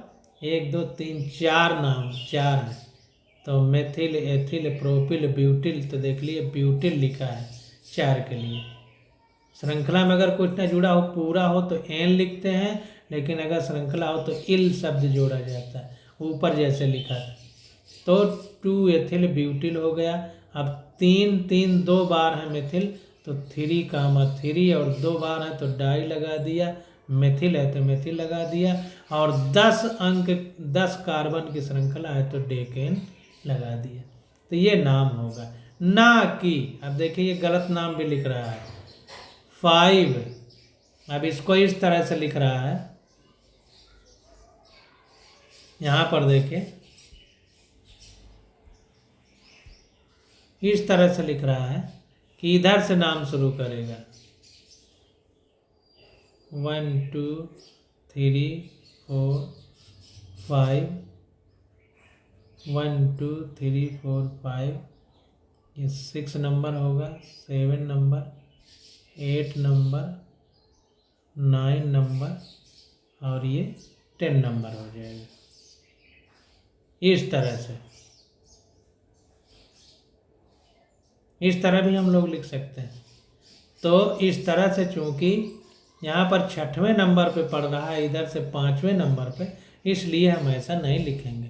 1 2 3 4 नाम, 4 है, तो मेथिल, एथिल, प्रोपिल, ब्यूटिल। तो देख लिए ब्यूटिल लिखा है 4 के लिए। श्रृंखला में अगर कुछ ना जुड़ा हो, पूरा हो तो एन लिखते हैं, लेकिन अगर श्रृंखला हो तो इल शब्द जोड़ा जाता है, ऊपर जैसे लिखा था। तो 2 एथिल ब्यूटिल हो गया। अब 3 3 2 बार है मेथिल, तो 3 कामा 3, और 2 बार है तो डाई लगा दिया, मेथिल है तो मेथिल लगा दिया, और 10 अंक 10 कार्बन की श्रृंखला है तो डेकेन लगा दिया। तो ये नाम होगा, ना कि अब देखिए ये गलत नाम भी लिख रहा है 5। अब इसको इस तरह से लिख रहा है, यहाँ पर देखिए इस तरह से लिख रहा है कि इधर से नाम शुरू करेगा 1 2 3 4 5, 1 2 3 4 5, ये 6 नंबर होगा, 7 नंबर, 8 नंबर, 9 नंबर, और ये 10 नंबर हो जाएगा। इस तरह से, इस तरह भी हम लोग लिख सकते हैं। तो इस तरह से चूंकि यहाँ पर 6वें नंबर पे पड़ रहा है, इधर से 5वें नंबर पे, इसलिए हम ऐसा नहीं लिखेंगे।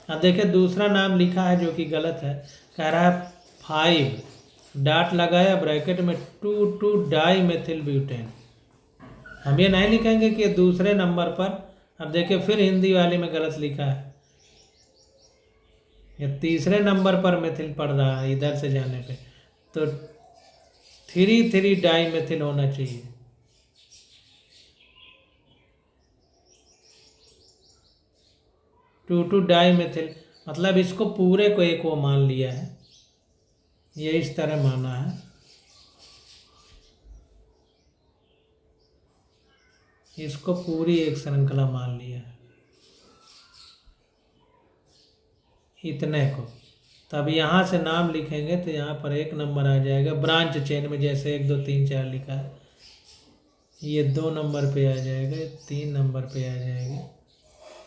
अब देखिए दूसरा नाम लिखा है जो कि गलत है, कह रहा है 5, डॉट लगाया ब्रैकेट में 2 2 डाई मेथिल ब्यूटेन। हम ये नहीं लिखेंगे कि दूसरे नंबर पर। अब देखिए फिर हिंदी वाले में गलत लिखा है, ये तीसरे नंबर पर मेथिल पड़ रहा है इधर से जाने पे, तो 3 3 डाई मेथिल होना चाहिए। टू डाई मेथिल, मतलब इसको पूरे को एक वो मान लिया है, ये इस तरह माना है। इसको पूरी एक श्रृंखला मान लिया है इतने को। तब यहाँ से नाम लिखेंगे तो यहाँ पर 1 नंबर आ जाएगा ब्रांच चेन में, जैसे 1 2 3 4 लिखा है, ये 2 नंबर पे आ जाएगा, 3 नंबर पे आ जाएगा,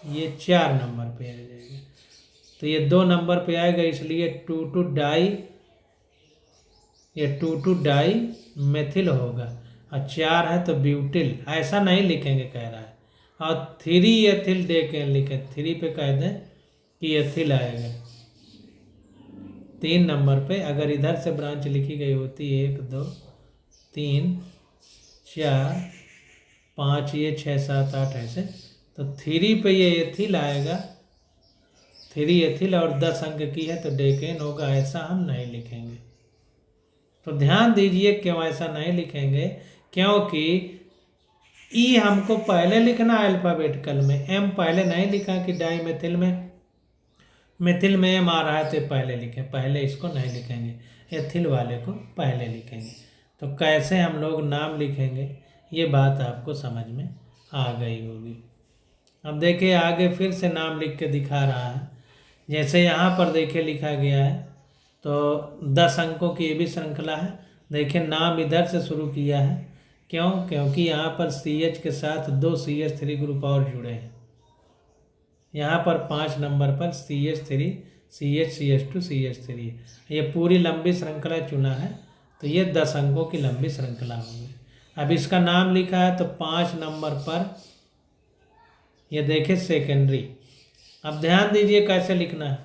ये 4 नंबर पे आ जाएगा। तो ये 2 नंबर पे आएगा, इसलिए 2 2 डाई, ये 2 2 डाई मेथिल होगा, और 4 है तो ब्यूटिल। ऐसा नहीं लिखेंगे कह रहा है। और 3 एथिल डेकेन लिखे, 3 पे कह दें कि एथिल आएगा 3 नंबर पे। अगर इधर से ब्रांच लिखी गई होती 1 2 3 4 5, ये 6 7 8 ऐसे, तो 3 पे ये एथिल आएगा, 3 एथिल, और 10 अंक की है तो डेकेन होगा। ऐसा हम नहीं लिखेंगे। तो ध्यान दीजिए क्यों ऐसा नहीं लिखेंगे, क्योंकि ई हमको पहले लिखना है अल्फ़ाबेटिकल में, एम पहले नहीं लिखा कि डाई मेथिल में, मेथिल में एम आ रहा है तो पहले लिखें, पहले इसको नहीं लिखेंगे, एथिल वाले को पहले लिखेंगे। तो कैसे हम लोग नाम लिखेंगे ये बात आपको समझ में आ गई होगी। अब देखिए आगे फिर से नाम लिख के दिखा रहा है, जैसे यहाँ पर देखिए लिखा गया है, तो 10 अंकों की ये भी श्रृंखला है। देखिए नाम इधर से शुरू किया है, क्यों, क्योंकि यहाँ पर CH के साथ 2 CH3 ग्रुप और जुड़े हैं। यहाँ पर 5 नंबर पर CH3 CH CH2 CH3, ये पूरी लंबी श्रृंखला चुना है, तो ये 10 अंकों की लंबी श्रृंखला होगी। अब इसका नाम लिखा है तो 5 नंबर पर ये देखिए सेकेंडरी। अब ध्यान दीजिए कैसे लिखना है,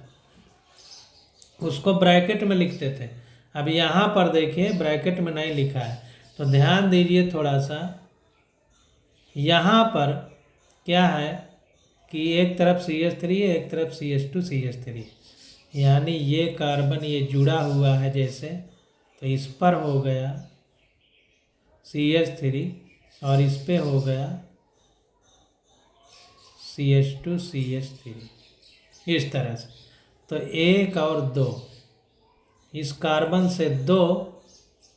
उसको ब्रैकेट में लिखते थे, अब यहाँ पर देखिए ब्रैकेट में नहीं लिखा है, तो ध्यान दीजिए थोड़ा सा। यहाँ पर क्या है कि एक तरफ CH3 है, एक तरफ CH2 CH3, यानी ये कार्बन ये जुड़ा हुआ है जैसे, तो इस पर हो गया CH3 और इस पे हो गया CH2 CH3 इस तरह से। तो 1 और 2 इस कार्बन से 2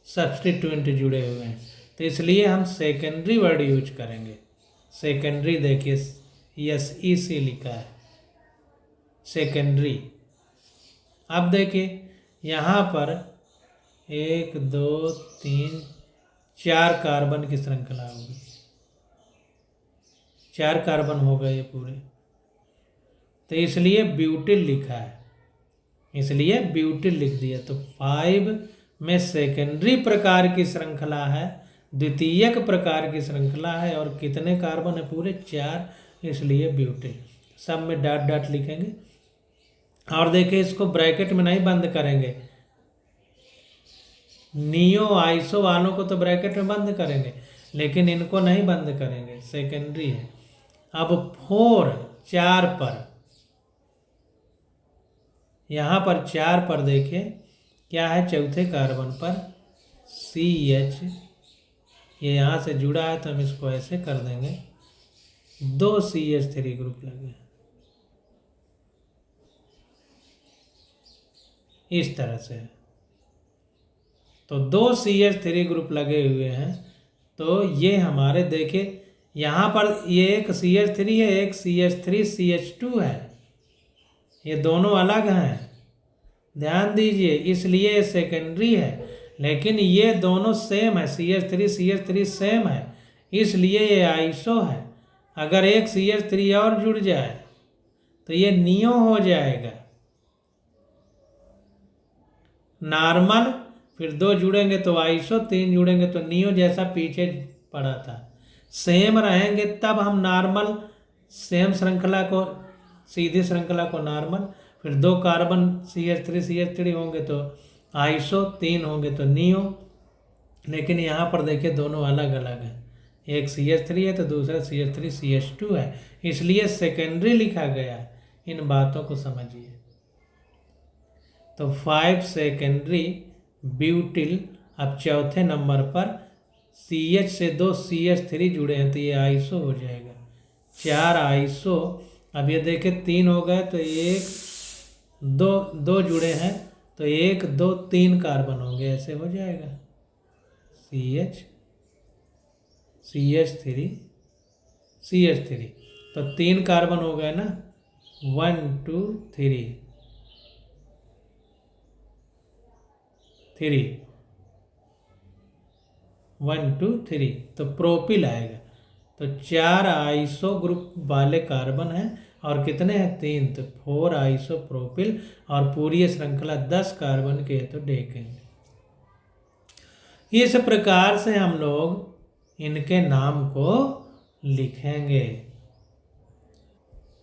सब्स्टिट्यूएंट जुड़े हुए हैं, तो इसलिए हम सेकेंडरी वर्ड यूज करेंगे। सेकेंडरी देखिए SEC लिखा है, सेकेंडरी। अब देखिए यहाँ पर 1 2 3 4 कार्बन की श्रृंखला होगी, 4 कार्बन हो गए ये पूरे, तो इसलिए ब्यूटिल लिखा है, इसलिए ब्यूटिल लिख दिया। तो 5 में सेकेंडरी प्रकार की श्रृंखला है, द्वितीयक प्रकार की श्रृंखला है, और कितने कार्बन है पूरे 4, इसलिए ब्यूटिल। सब में डॉट डॉट लिखेंगे। और देखिए इसको ब्रैकेट में नहीं बंद करेंगे, नियो आइसो वालों को तो ब्रैकेट में बंद करेंगे, लेकिन इनको नहीं बंद करेंगे, सेकेंडरी है। अब 4 पर, यहाँ पर 4 पर देखिए क्या है, चौथे कार्बन पर CH, ये यहाँ से जुड़ा है तो हम इसको ऐसे कर देंगे, 2 CH3 ग्रुप लगे इस तरह से। तो 2 CH3 ग्रुप लगे हुए हैं, तो ये हमारे देखिए यहाँ पर ये एक CH3 है, एक CH3 CH2 है, ये दोनों अलग हैं, ध्यान दीजिए, इसलिए ये सेकेंडरी है। लेकिन ये दोनों सेम है, CH3 सेम है, इसलिए ये आइसो है। अगर एक CH3 और जुड़ जाए तो ये नियो हो जाएगा, नॉर्मल, फिर 2 जुड़ेंगे तो आइसो, 3 जुड़ेंगे तो नियो, जैसा पीछे पड़ा था। सेम रहेंगे तब हम नॉर्मल, सेम श्रृंखला को, सीधी श्रृंखला को नॉर्मल, फिर 2 कार्बन CH3 होंगे तो आइसो, 3 होंगे तो नियो। लेकिन यहाँ पर देखिए दोनों अलग अलग हैं, एक CH3 है तो दूसरा CH3 CH2 है, इसलिए सेकेंडरी लिखा गया है। इन बातों को समझिए। तो 5 सेकेंडरी ब्यूटिल। अब चौथे नंबर पर CH से 2 CH3 जुड़े हैं तो ये आइसो हो जाएगा, 4 आइसो। अब ये देखें 3 हो गए तो 1 2 जुड़े हैं तो 1 2 3 कार्बन होंगे, ऐसे हो जाएगा, CH3 तो 3 कार्बन हो गए ना, 1 2 3 1 2 3, तो प्रोपिल आएगा। तो 4 आइसो ग्रुप वाले कार्बन हैं और कितने हैं, 3, तो 4 आइसो प्रोपिल, और पूरी श्रृंखला 10 कार्बन के है तो डेकेन। इस प्रकार से हम लोग इनके नाम को लिखेंगे।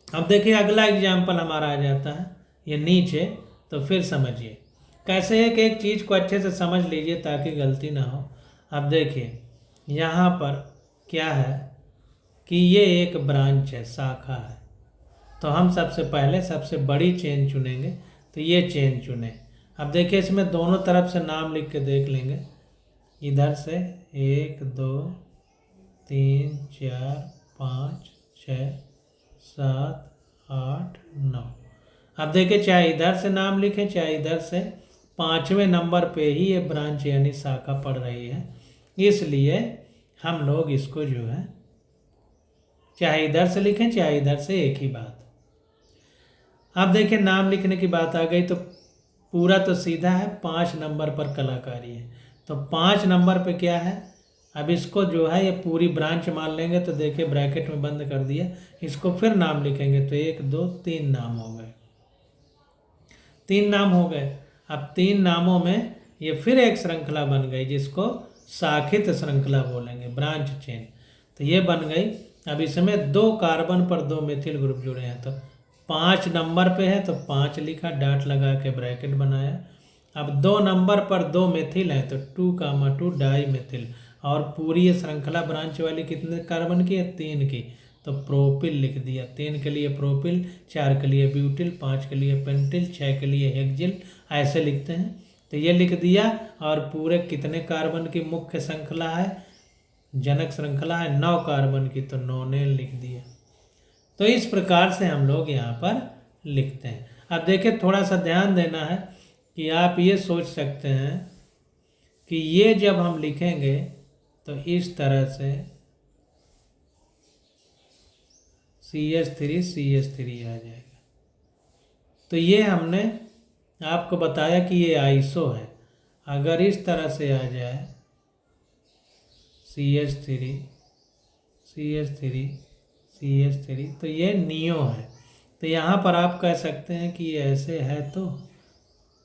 अब देखिए अगला एग्जाम्पल हमारा आ जाता है ये नीचे, तो फिर समझिए कैसे एक एक चीज़ को अच्छे से समझ लीजिए ताकि गलती ना हो। अब देखिए यहाँ पर क्या है कि ये एक ब्रांच है, शाखा है, तो हम सबसे पहले सबसे बड़ी चेन चुनेंगे, तो ये चेन चुने। अब देखिए इसमें दोनों तरफ से नाम लिख के देख लेंगे, इधर से 1 2 3 4 5 6 7 8 9। अब देखिए चाहे इधर से नाम लिखें चाहे इधर से, 5वें नंबर पे ही ये ब्रांच यानी शाखा पड़ रही है, इसलिए हम लोग इसको जो है चाहे इधर से लिखें चाहे इधर से, एक ही बात। अब देखिए नाम लिखने की बात आ गई तो पूरा तो सीधा है, 5 नंबर पर कलाकारी है, तो 5 नंबर पे क्या है, अब इसको जो है ये पूरी ब्रांच मान लेंगे, तो देखिए ब्रैकेट में बंद कर दिया, इसको फिर नाम लिखेंगे तो 1 2 3 नाम हो गए, 3 नाम हो गए। अब 3 नामों में ये फिर एक श्रृंखला बन गई जिसको शाखित श्रृंखला बोलेंगे, ब्रांच चेन, तो ये बन गई। अब इसमें 2 कार्बन पर 2 मेथिल ग्रुप जुड़े हैं, तो 5 नंबर पे है तो 5 लिखा, डॉट लगा के ब्रैकेट बनाया। अब 2 नंबर पर 2 मेथिल है तो 2, 2 डाई मेथिल, और पूरी ये श्रृंखला ब्रांच वाली कितने कार्बन की है, 3 की, तो प्रोपिल लिख दिया। 3 के लिए प्रोपिल, 4 के लिए ब्यूटिल, 5 के लिए पेंटिल, 6 के लिए हेक्जिल, ऐसे लिखते हैं। तो ये लिख दिया, और पूरे कितने कार्बन की मुख्य श्रृंखला है, जनक श्रृंखला है 9 कार्बन की, तो नोनेन लिख दिया। तो इस प्रकार से हम लोग यहाँ पर लिखते हैं। अब देखिए, थोड़ा सा ध्यान देना है कि आप ये सोच सकते हैं कि ये जब हम लिखेंगे तो इस तरह से CH3 आ जाएगा। तो ये हमने आपको बताया कि ये आइसो है। अगर इस तरह से आ जाए CH3 तो ये नियो है। तो यहाँ पर आप कह सकते हैं कि ये ऐसे है, तो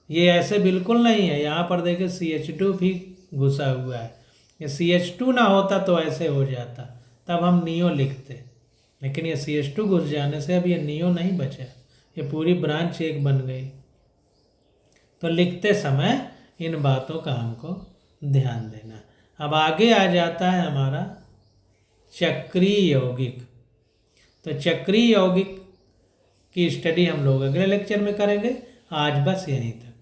ये ऐसे बिल्कुल नहीं है। यहाँ पर देखिए CH2 भी घुसा हुआ है। ये CH2 ना होता तो ऐसे हो जाता, तब हम नियो लिखते। लेकिन ये CH2 घुस जाने से अब ये नियो नहीं बचा, ये पूरी ब्रांच एक बन गई। तो लिखते समय इन बातों का हमको ध्यान देना। अब आगे आ जाता है हमारा चक्रीय यौगिक। तो चक्रीय यौगिक की स्टडी हम लोग अगले लेक्चर में करेंगे। आज बस यहीं तक।